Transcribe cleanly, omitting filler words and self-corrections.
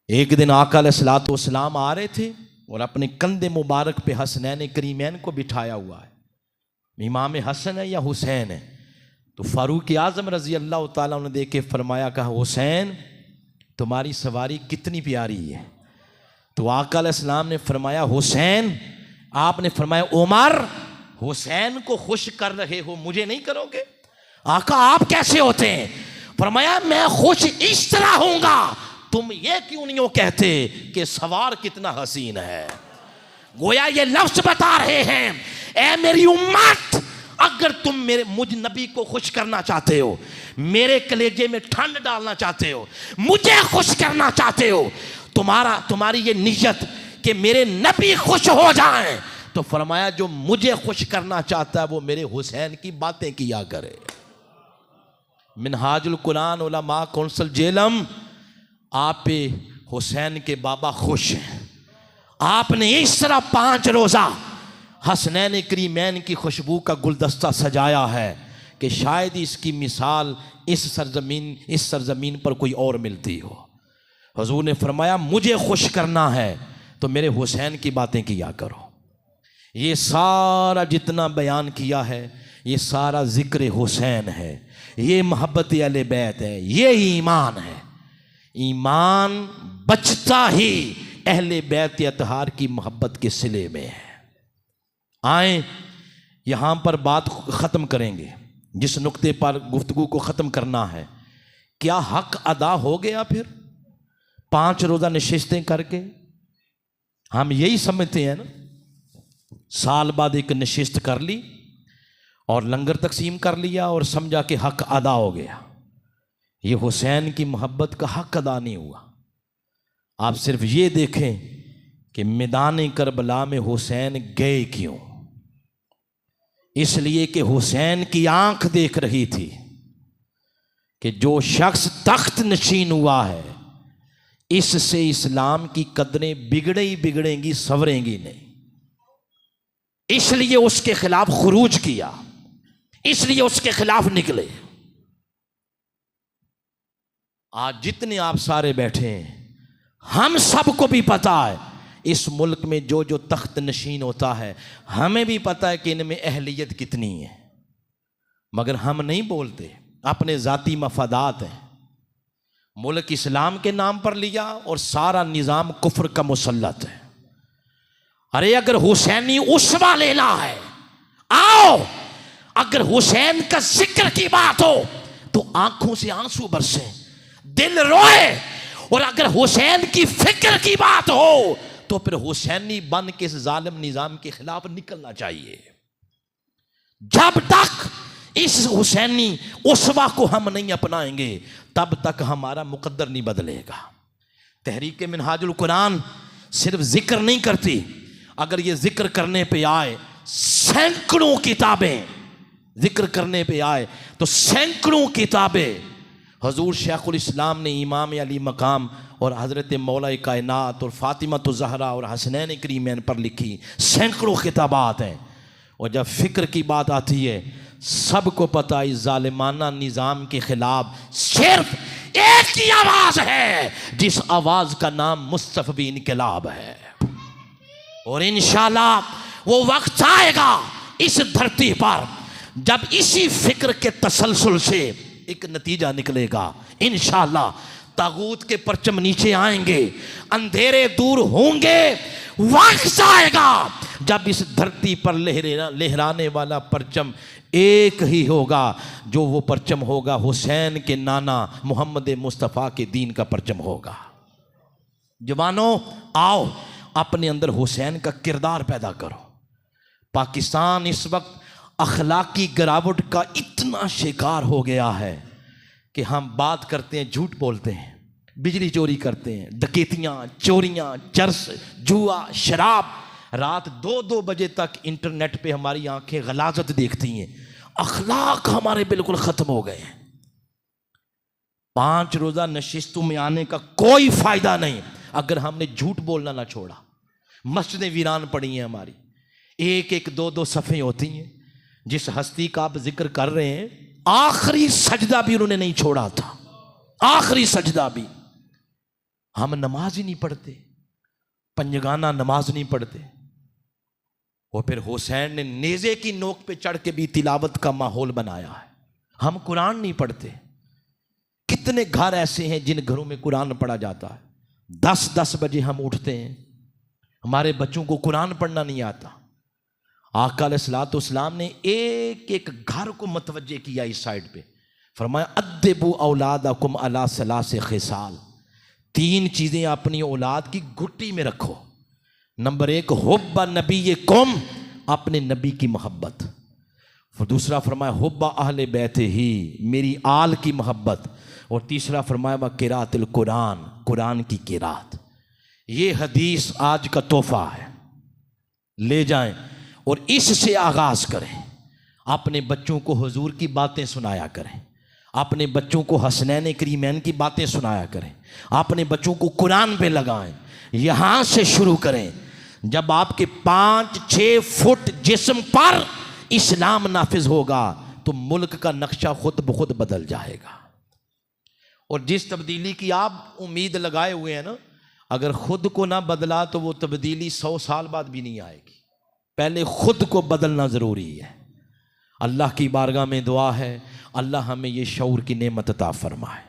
एक दिन आका अलैहिस्सलाम आ रहे थे और अपने कंधे मुबारक पे हसनैन करीमैन को बिठाया हुआ है। इमाम हसन है या हुसैन है? तो फारूक आज़म रज़ी अल्लाह ताला ने देख के फरमाया, कहा हुसैन तुम्हारी सवारी कितनी प्यारी है। तो आका अलैहिस्सलाम ने फरमाया हुसैन, आपने फरमाया उमर हुसैन को खुश कर रहे हो, मुझे नहीं करोगे? आका आप कैसे होते हैं? फरमाया मैं खुश इस तरह होऊंगा, तुम ये क्यों नहीं कहते कि सवार कितना हसीन है। गोया ये लफ्ज बता रहे हैं, ऐ मेरी उम्मत, अगर तुम मुझ नबी को खुश करना चाहते हो, मेरे कलेजे में ठंड डालना चाहते हो, मुझे खुश करना चाहते हो, तुम्हारी ये नियत कि मेरे नबी खुश हो जाएं, तो फरमाया जो मुझे खुश करना चाहता है वो मेरे हुसैन की बातें किया करे। मिनहाजुल कुरान उलमा कौंसल जेलम, आप पे हुसैन के बाबा खुश हैं। आपने इस तरह 5 रोज़ा हसनैन करीमैन की खुशबू का गुलदस्ता सजाया है कि शायद इसकी मिसाल इस सरजमीन पर कोई और मिलती हो। हुजूर ने फरमाया मुझे खुश करना है तो मेरे हुसैन की बातें किया करो। ये सारा जितना बयान किया है ये सारा ज़िक्र हुसैन है, ये मोहब्बत अहले बैत है, ये ईमान है। ईमान बचता ही अहले बैत अतहार की मोहब्बत के सिले में है। आए यहाँ पर बात ख़त्म करेंगे, जिस नुक्ते पर गुफ्तगू को ख़त्म करना है। क्या हक अदा हो गया? फिर 5 रोज़ा नशिस्तें करके हम यही समझते हैं ना, साल बाद एक नशिस्त कर ली और लंगर तकसीम कर लिया और समझा कि हक अदा हो गया। ये हुसैन की मोहब्बत का हक अदा नहीं हुआ। आप सिर्फ ये देखें कि मैदान करबला में हुसैन गए क्यों? इसलिए कि हुसैन की आंख देख रही थी कि जो शख्स तख्त नशीन हुआ है इससे इस्लाम की कदरें बिगड़े ही बिगड़ेंगी, संवरेंगी नहीं। इसलिए उसके खिलाफ खुरूज किया, इसलिए उसके खिलाफ निकले। आज जितने आप सारे बैठे हैं, हम सबको भी पता है इस मुल्क में जो जो तख्त नशीन होता है, हमें भी पता है कि इनमें अहलियत कितनी है, मगर हम नहीं बोलते। अपने ज़ाती मफादात हैं। मुल्क इस्लाम के नाम पर लिया और सारा निज़ाम कुफ्र का मुसल्लत है। अरे अगर हुसैनी उस्वा लेना है, आओ। अगर हुसैन का जिक्र की बात हो तो आंखों से आंसू बरसे, दिल रोए। और अगर हुसैन की फिक्र की बात हो तो फिर हुसैनी बन के इस जालिम निजाम के खिलाफ निकलना चाहिए। जब तक इस हुसैनी उस्वा को हम नहीं अपनाएंगे तब तक हमारा मुकद्दर नहीं बदलेगा। तहरीक मिनहाजुल कुरान सिर्फ जिक्र नहीं करती, अगर ये जिक्र करने पे आए, सैकड़ों किताबें जिक्र करने पे आए तो सैकड़ों किताबें हजूर शेखुल इस्लाम ने इमाम अली मकाम और हज़रत मौला कायनात और फ़ातिमा तो ज़हरा और हसनैन करीमैन पर लिखी सैकड़ों किताबात हैं। और जब फ़िक्र की बात आती है, सबको पता इस ज़ालिमाना निज़ाम के ख़िलाफ़ सिर्फ एक ही आवाज़ है, जिस आवाज़ का नाम मुस्तफ़वी इनकलाब है। और इंशाअल्लाह वो वक्त आएगा इस धरती पर जब इसी फ़िक्र के तसलसल से एक नतीजा निकलेगा। इंशाअल्लाह तागूत के परचम नीचे आएंगे, अंधेरे दूर होंगे। वक्त आएगा जब इस धरती पर लहराने वाला परचम एक ही होगा, जो वो परचम होगा हुसैन के नाना मोहम्मद मुस्तफ़ा के दीन का परचम होगा। जवानों आओ, अपने अंदर हुसैन का किरदार पैदा करो। पाकिस्तान इस वक्त अखलाकी गिरावट का इतना शिकार हो गया है कि हम बात करते हैं, झूठ बोलते हैं, बिजली चोरी करते हैं, डकैतियाँ, चोरियाँ, चरस, जुआ, शराब। रात 2-2 बजे तक इंटरनेट पे हमारी आंखें गलाजत देखती हैं। अखलाक हमारे बिल्कुल ख़त्म हो गए हैं। 5 रोज़ा नशिस्तों में आने का कोई फ़ायदा नहीं अगर हमने झूठ बोलना ना छोड़ा। मस्जिदें वीरान पड़ी हैं हमारी, 1-1, 2-2 सफ़े होती हैं। जिस हस्ती का आप जिक्र कर रहे हैं, आखिरी सजदा भी उन्होंने नहीं छोड़ा था, आखिरी सजदा भी। हम नमाज ही नहीं पढ़ते, पंजगाना नमाज नहीं पढ़ते। और फिर हुसैन ने नेज़े की नोक पे चढ़ के भी तिलावत का माहौल बनाया है। हम कुरान नहीं पढ़ते। कितने घर ऐसे हैं जिन घरों में कुरान पढ़ा जाता है। 10-10 बजे हम उठते हैं, हमारे बच्चों को कुरान पढ़ना नहीं आता। आका अलैहिस्सलाम ने एक एक घर को मतवज्जे किया इस साइड पे, फरमाया अद्दिबू औलादकुम अला सलासे खिसाल। 3 चीज़ें अपनी औलाद की घुट्टी में रखो। नंबर 1 हुब्बा नबी कुम, अपने नबी की मोहब्बत। फिर दूसरा फरमाया हुब्बा अहले बैत ही, मेरी आल की मोहब्बत। और तीसरा फरमाया व किरातिल कुरान, कुरान की किरात। ये हदीस आज का तोहफा है, ले जाएं और इससे आगाज करें। अपने बच्चों को हुजूर की बातें सुनाया करें, अपने बच्चों को हसनैन करीमैन की बातें सुनाया करें, अपने बच्चों को कुरान पे लगाएं। यहाँ से शुरू करें। जब आपके 5-6 फुट जिस्म पर इस्लाम नाफिज होगा तो मुल्क का नक्शा खुद ब खुद बदल जाएगा। और जिस तब्दीली की आप उम्मीद लगाए हुए हैं ना, अगर खुद को ना बदला तो वो तब्दीली 100 साल बाद भी नहीं आएगी। पहले खुद को बदलना ज़रूरी है। अल्लाह की बारगाह में दुआ है, अल्लाह हमें ये शऊर की नेमत अता फरमाए।